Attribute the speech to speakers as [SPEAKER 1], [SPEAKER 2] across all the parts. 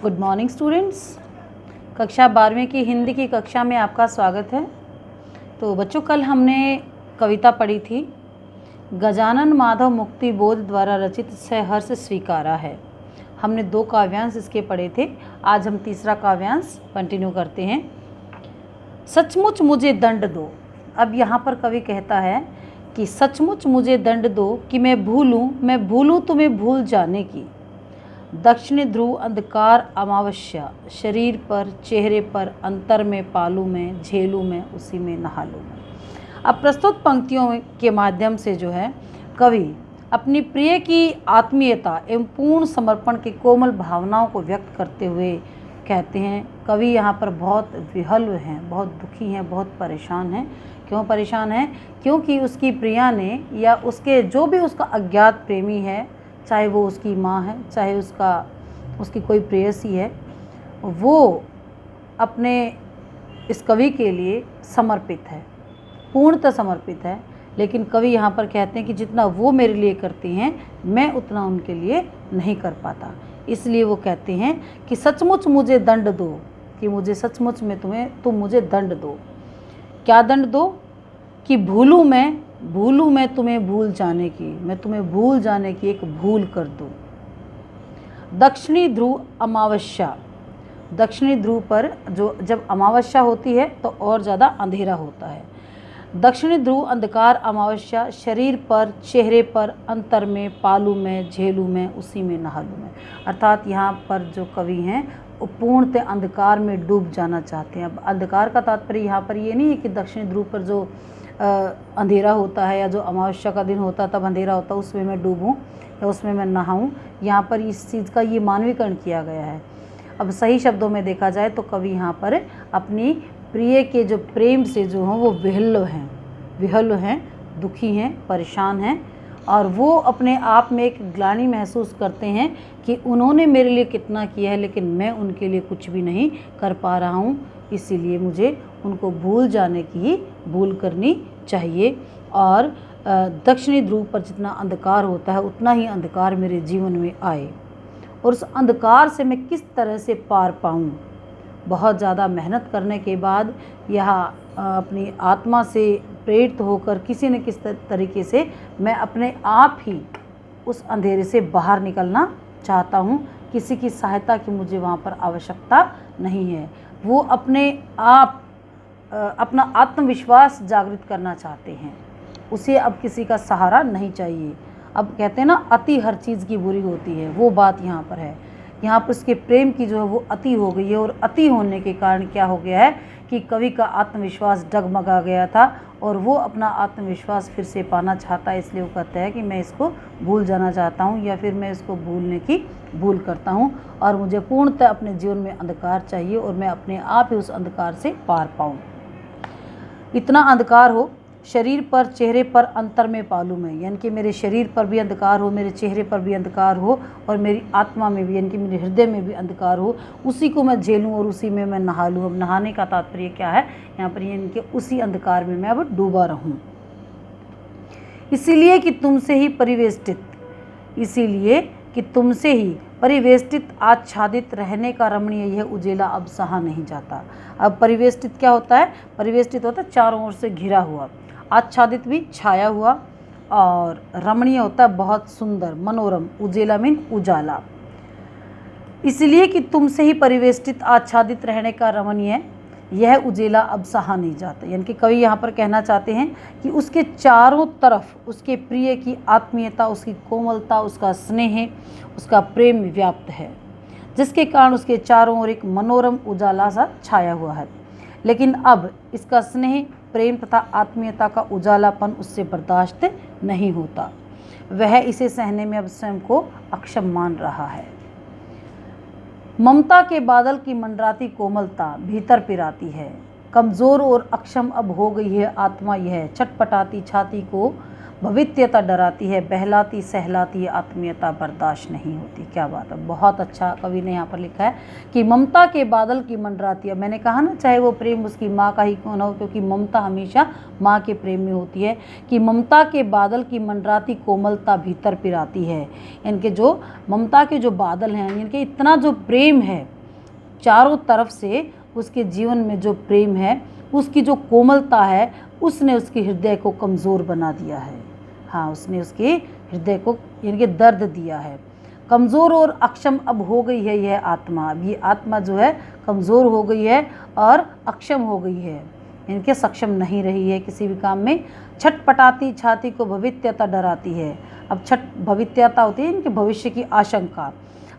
[SPEAKER 1] Good morning students. कक्षा 12वीं की हिंदी की कक्षा में आपका स्वागत है। तो बच्चों, कल हमने कविता पढ़ी थी, गजानन माधव मुक्ति बोध द्वारा रचित सहर्ष स्वीकारा है। हमने 2 काव्यांश इसके पढ़े थे। आज हम तीसरा काव्यांश कंटिन्यू करते हैं। सचमुच मुझे दंड दो। अब यहाँ पर कवि कहता है कि सचमुच मुझे दंड दो कि मैं भूलूं तुम्हें भूल जाने की। दक्षिणी ध्रुव अंधकार अमावस्या, शरीर पर चेहरे पर अंतर में पालू में झेलू में उसी में नहा लूँ मैं। अब प्रस्तुत पंक्तियों के माध्यम से जो है कवि अपनी प्रिय की आत्मीयता एवं पूर्ण समर्पण की कोमल भावनाओं को व्यक्त करते हुए कहते हैं। कवि यहाँ पर बहुत विहल हैं, बहुत दुखी हैं, बहुत परेशान हैं। क्यों परेशान हैं? क्योंकि उसकी प्रिया ने या उसके जो भी उसका अज्ञात प्रेमी है, चाहे वो उसकी माँ है, चाहे उसकी कोई प्रेयसी है, वो अपने इस कवि के लिए समर्पित है, पूर्णतः समर्पित है। लेकिन कवि यहाँ पर कहते हैं कि जितना वो मेरे लिए करती हैं मैं उतना उनके लिए नहीं कर पाता। इसलिए वो कहते हैं कि सचमुच मुझे दंड दो, कि मुझे सचमुच में तुम मुझे दंड दो। क्या दंड दो? कि भूलूं मैं तुम्हें भूल जाने की, मैं तुम्हें भूल जाने की एक भूल कर दूं। दक्षिणी ध्रुव अमावस्या, दक्षिणी ध्रुव पर जब अमावस्या होती है तो और ज़्यादा अंधेरा होता है। दक्षिणी ध्रुव अंधकार अमावस्या, शरीर पर चेहरे पर अंतर में पालू में झेलू में उसी में नहा लूँ मैं। अर्थात यहाँ पर जो कवि हैं वो पूर्णतः अंधकार में डूब जाना चाहते हैं। अब अंधकार का तात्पर्य यहाँ पर ये नहीं है कि दक्षिणी ध्रुव पर जो अंधेरा होता है या जो अमावस्या का दिन होता है तब अंधेरा होता है उसमें मैं डूबूं या उसमें मैं नहाऊं। यहाँ पर इस चीज़ का ये मानवीकरण किया गया है। अब सही शब्दों में देखा जाए तो कवि यहाँ पर अपनी प्रिय के जो प्रेम से जो हैं वो विहल हैं, दुखी हैं, परेशान हैं, और वो अपने आप में एक ग्लानि महसूस करते हैं कि उन्होंने मेरे लिए कितना किया है लेकिन मैं उनके लिए कुछ भी नहीं कर पा रहा हूँ। इसीलिए मुझे उनको भूल जाने की ही भूल करनी चाहिए। और दक्षिणी ध्रुव पर जितना अंधकार होता है उतना ही अंधकार मेरे जीवन में आए और उस अंधकार से मैं किस तरह से पार पाऊँ। बहुत ज़्यादा मेहनत करने के बाद यह अपनी आत्मा से प्रेरित होकर किसी न किसी तरीके से मैं अपने आप ही उस अंधेरे से बाहर निकलना चाहता हूँ। किसी की सहायता की मुझे वहाँ पर आवश्यकता नहीं है। वो अपने आप अपना आत्मविश्वास जागृत करना चाहते हैं, उसे अब किसी का सहारा नहीं चाहिए। अब कहते हैं ना, अति हर चीज़ की बुरी होती है, वो बात यहाँ पर है। यहाँ पर उसके प्रेम की जो है वो अति हो गई है और अति होने के कारण क्या हो गया है कि कवि का आत्मविश्वास डगमगा गया था और वो अपना आत्मविश्वास फिर से पाना चाहता है। इसलिए वो कहता है कि मैं इसको भूल जाना चाहता हूँ या फिर मैं इसको भूलने की भूल करता हूँ और मुझे पूर्णतः अपने जीवन में अंधकार चाहिए और मैं अपने आप ही उस अंधकार से पार पाऊँ। इतना अंधकार हो, शरीर पर चेहरे पर अंतर में पालू मैं, यानी कि मेरे शरीर पर भी अंधकार हो, मेरे चेहरे पर भी अंधकार हो और मेरी आत्मा में भी, यानी कि मेरे हृदय में भी अंधकार हो, उसी को मैं झेलूँ और उसी में मैं नहा लूँ। अब नहाने का तात्पर्य क्या है यहाँ पर? यानी कि उसी अंधकार में मैं अब डूबा रहूँ। इसीलिए कि तुमसे ही परिवेष्टित आच्छादित रहने का रमणीय यह उजेला अब सहा नहीं जाता। अब परिवेष्टित क्या होता है? परिवेष्टित होता है चारों ओर से घिरा हुआ, आच्छादित भी छाया हुआ, और रमणीय होता है बहुत सुंदर, मनोरम। उजेला मीन उजाला। इसलिए कि तुमसे ही परिवेष्टित आच्छादित रहने का रमणीय यह उजेला अब सहा नहीं जाता। यानी कि कवि यहाँ पर कहना चाहते हैं कि उसके चारों तरफ उसके प्रिय की आत्मीयता, उसकी कोमलता, उसका स्नेह, उसका प्रेम व्याप्त है, जिसके कारण उसके चारों ओर एक मनोरम उजाला सा छाया हुआ है। लेकिन अब इसका स्नेह, प्रेम तथा आत्मीयता का उजालापन उससे बर्दाश्त नहीं होता। वह इसे सहने में अब स्वयं को अक्षम मान रहा है। ममता के बादल की मंडराती कोमलता भीतर पिराती है। कमज़ोर और अक्षम अब हो गई है आत्मा, यह छटपटाती छाती को भवित्यता डराती है, बहलाती सहलाती है आत्मीयता बर्दाश्त नहीं होती। क्या बात है, बहुत अच्छा कवि ने यहाँ पर लिखा है कि ममता के बादल की मंडराती है। मैंने कहा ना, चाहे वो प्रेम उसकी माँ का ही क्यों ना हो, क्योंकि ममता हमेशा माँ के प्रेम में होती है। कि ममता के बादल की मंडराती कोमलता भीतर पिराती है, इनके जो ममता के जो बादल हैं, इनके इतना जो प्रेम है चारों तरफ से उसके जीवन में जो प्रेम है, उसकी जो कोमलता है, उसने उसके हृदय को कमज़ोर बना दिया है। हाँ, उसने उसके हृदय को यानी कि दर्द दिया है। कमज़ोर और अक्षम अब हो गई है यह आत्मा। अब ये आत्मा जो है कमज़ोर हो गई है और अक्षम हो गई है, इनके सक्षम नहीं रही है किसी भी काम में। छटपटाती छाती को भविष्यता डराती है। अब भविष्यता होती है इनके भविष्य की आशंका।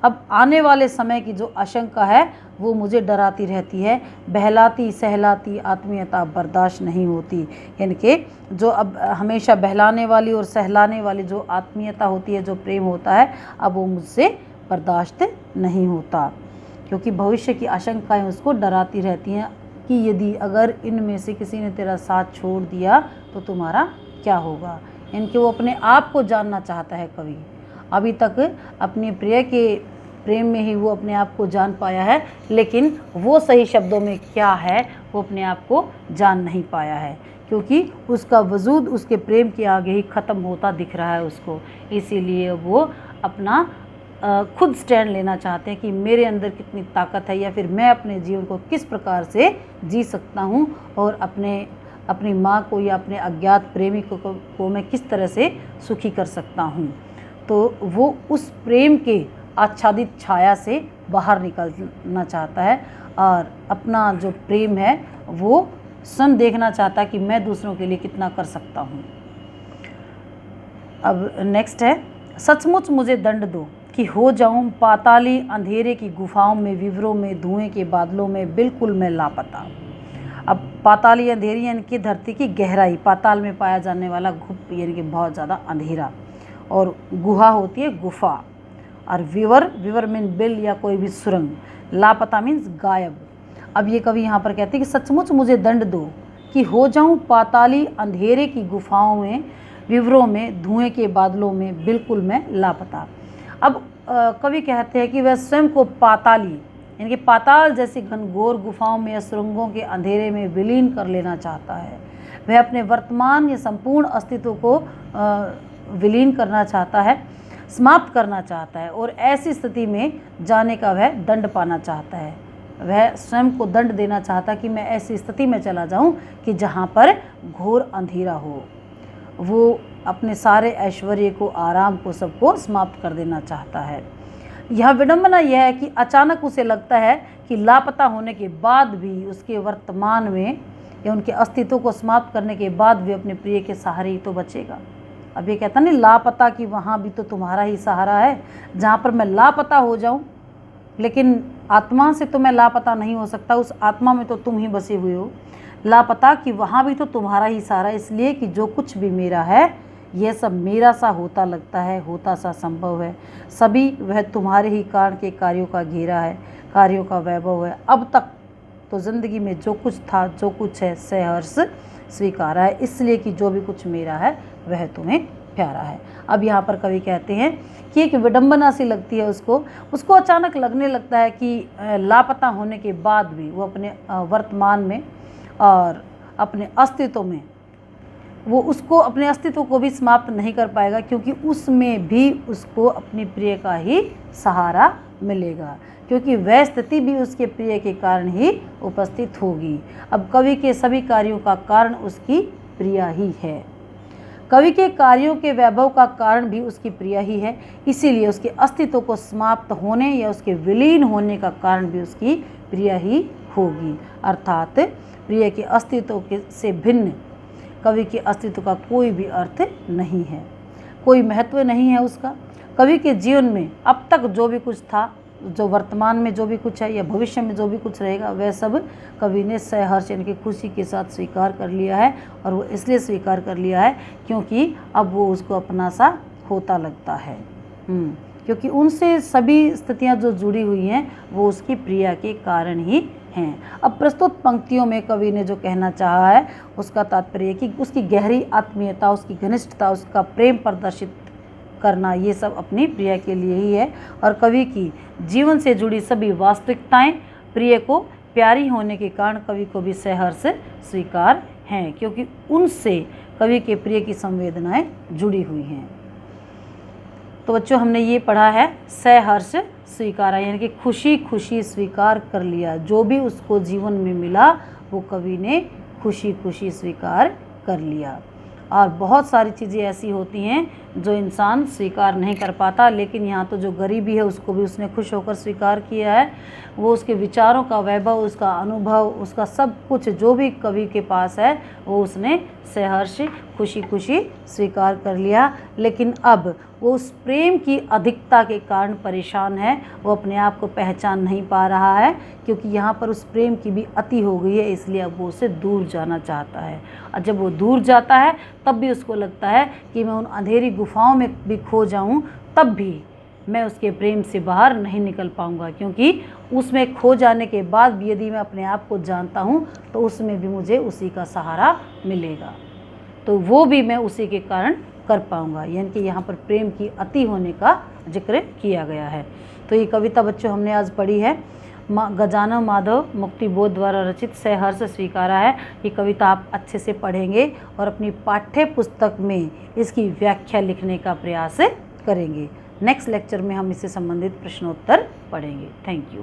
[SPEAKER 1] अब आने वाले समय की जो आशंका है वो मुझे डराती रहती है। बहलाती सहलाती आत्मीयता बर्दाश्त नहीं होती, यानी कि जो अब हमेशा बहलाने वाली और सहलाने वाली जो आत्मीयता होती है, जो प्रेम होता है, अब वो मुझसे बर्दाश्त नहीं होता, क्योंकि भविष्य की आशंकाएं उसको डराती रहती हैं कि यदि अगर इनमें से किसी ने तेरा साथ छोड़ दिया तो तुम्हारा क्या होगा। इनके वो अपने आप को जानना चाहता है कवि। अभी तक अपने प्रिय के प्रेम में ही वो अपने आप को जान पाया है, लेकिन वो सही शब्दों में क्या है वो अपने आप को जान नहीं पाया है, क्योंकि उसका वजूद उसके प्रेम के आगे ही ख़त्म होता दिख रहा है उसको। इसीलिए वो अपना खुद स्टैंड लेना चाहते हैं कि मेरे अंदर कितनी ताकत है, या फिर मैं अपने जीवन को किस प्रकार से जी सकता हूँ और अपनी माँ को या अपने अज्ञात प्रेमी को मैं किस तरह से सुखी कर सकता हूँ। तो वो उस प्रेम के आच्छादित छाया से बाहर निकलना चाहता है और अपना जो प्रेम है वो स्वयं देखना चाहता है कि मैं दूसरों के लिए कितना कर सकता हूँ। अब नेक्स्ट है, सचमुच मुझे दंड दो कि हो जाऊं पाताली अंधेरे की गुफाओं में, विवरों में, धुएं के बादलों में, बिल्कुल मैं लापता। अब पाताली अंधेरी यानी कि धरती की गहराई, पाताल में पाया जाने वाला गुप्त यानी कि बहुत ज़्यादा अंधेरा, और गुहा होती है गुफा, और विवर मीन बिल या कोई भी सुरंग, लापता मीन्स गायब। अब ये कवि यहाँ पर कहते हैं कि सचमुच मुझे दंड दो कि हो जाऊं पाताली अंधेरे की गुफाओं में, विवरों में, धुएं के बादलों में, बिल्कुल मैं लापता। अब कवि कहते हैं कि वह स्वयं को पाताली यानी कि पाताल जैसी घनघोर गुफाओं में या सुरंगों के अंधेरे में विलीन कर लेना चाहता है। वह अपने वर्तमान या संपूर्ण अस्तित्व को विलीन करना चाहता है, समाप्त करना चाहता है, और ऐसी स्थिति में जाने का वह दंड पाना चाहता है। वह स्वयं को दंड देना चाहता है कि मैं ऐसी स्थिति में चला जाऊं कि जहां पर घोर अंधेरा हो। वो अपने सारे ऐश्वर्य को, आराम को, सबको समाप्त कर देना चाहता है। यह विडंबना यह है कि अचानक उसे लगता है कि लापता होने के बाद भी उसके वर्तमान में या उनके अस्तित्व को समाप्त करने के बाद भी अपने प्रिय के सहारे ही तो बचेगा। अब ये कहता नहीं लापता कि वहाँ भी तो तुम्हारा ही सहारा है, जहाँ पर मैं लापता हो जाऊँ, लेकिन आत्मा से तो मैं लापता नहीं हो सकता, उस आत्मा में तो तुम ही बसे हुए हो। लापता कि वहाँ भी तो तुम्हारा ही सहारा, इसलिए कि जो कुछ भी मेरा है यह सब मेरा सा होता लगता है, होता सा संभव है, सभी वह तुम्हारे ही कारण के कार्यों का घेरा है, कार्यों का वैभव है। अब तक तो ज़िंदगी में जो कुछ था, जो कुछ है, सहर्ष स्वीकारा है, इसलिए कि जो भी कुछ मेरा है वह तुम्हें प्यारा है। अब यहाँ पर कवि कहते हैं कि एक विडंबना सी लगती है उसको अचानक लगने लगता है कि लापता होने के बाद भी वो अपने वर्तमान में और अपने अस्तित्व में वो उसको अपने अस्तित्व को भी समाप्त नहीं कर पाएगा, क्योंकि उसमें भी उसको अपनी प्रिय का ही सहारा मिलेगा, क्योंकि वह स्थिति भी उसके प्रिय के कारण ही उपस्थित होगी। अब कवि के सभी कार्यों का कारण उसकी प्रिया ही है। कवि के कार्यों के वैभव का कारण भी उसकी प्रिया ही है, इसीलिए उसके अस्तित्व को समाप्त होने या उसके विलीन होने का कारण भी उसकी प्रिया ही होगी। अर्थात प्रिय के अस्तित्व से भिन्न कवि के अस्तित्व का कोई भी अर्थ नहीं है, कोई महत्व नहीं है उसका। कवि के जीवन में अब तक जो भी कुछ था, जो वर्तमान में जो भी कुछ है या भविष्य में जो भी कुछ रहेगा, वह सब कवि ने सहर्ष यानी कि खुशी के साथ स्वीकार कर लिया है। और वो इसलिए स्वीकार कर लिया है क्योंकि अब वो उसको अपना सा होता लगता है, क्योंकि उनसे सभी स्थितियां जो जुड़ी हुई हैं वो उसकी प्रिया के कारण ही हैं। अब प्रस्तुत पंक्तियों में कवि ने जो कहना चाहा है उसका तात्पर्य कि उसकी गहरी आत्मीयता, उसकी घनिष्ठता, उसका प्रेम प्रदर्शित करना, ये सब अपनी प्रिय के लिए ही है। और कवि की जीवन से जुड़ी सभी वास्तविकताएं प्रिय को प्यारी होने के कारण कवि को भी सहर्ष स्वीकार हैं, क्योंकि उनसे कवि के प्रिय की संवेदनाएं जुड़ी हुई हैं। तो बच्चों हमने ये पढ़ा है सहर्ष स्वीकारा, यानी कि खुशी खुशी स्वीकार कर लिया। जो भी उसको जीवन में मिला वो कवि ने खुशी खुशी स्वीकार कर लिया। और बहुत सारी चीज़ें ऐसी होती हैं जो इंसान स्वीकार नहीं कर पाता, लेकिन यहाँ तो जो गरीबी है उसको भी उसने खुश होकर स्वीकार किया है। वो उसके विचारों का वैभव, उसका अनुभव, उसका सब कुछ जो भी कवि के पास है वो उसने सहर्ष खुशी खुशी स्वीकार कर लिया। लेकिन अब वो उस प्रेम की अधिकता के कारण परेशान है, वो अपने आप को पहचान नहीं पा रहा है, क्योंकि यहाँ पर उस प्रेम की भी अति हो गई है, इसलिए अब वो उससे दूर जाना चाहता है। और जब वो दूर जाता है तब भी उसको लगता है कि मैं उन अंधेरी गुफाओं में भी खो जाऊँ तब भी मैं उसके प्रेम से बाहर नहीं निकल पाऊँगा, क्योंकि उसमें खो जाने के बाद भी यदि मैं अपने आप को जानता हूँ तो उसमें भी मुझे उसी का सहारा मिलेगा, तो वो भी मैं उसी के कारण कर पाऊँगा। यानी कि यहाँ पर प्रेम की अति होने का जिक्र किया गया है। तो ये कविता बच्चों हमने आज पढ़ी है, गजानन माधव मुक्तिबोध द्वारा रचित सहर्ष स्वीकारा है। ये कविता आप अच्छे से पढ़ेंगे और अपनी पाठ्य पुस्तक में इसकी व्याख्या लिखने का प्रयास करेंगे। नेक्स्ट लेक्चर में हम इससे संबंधित प्रश्नोत्तर पढ़ेंगे। Thank you.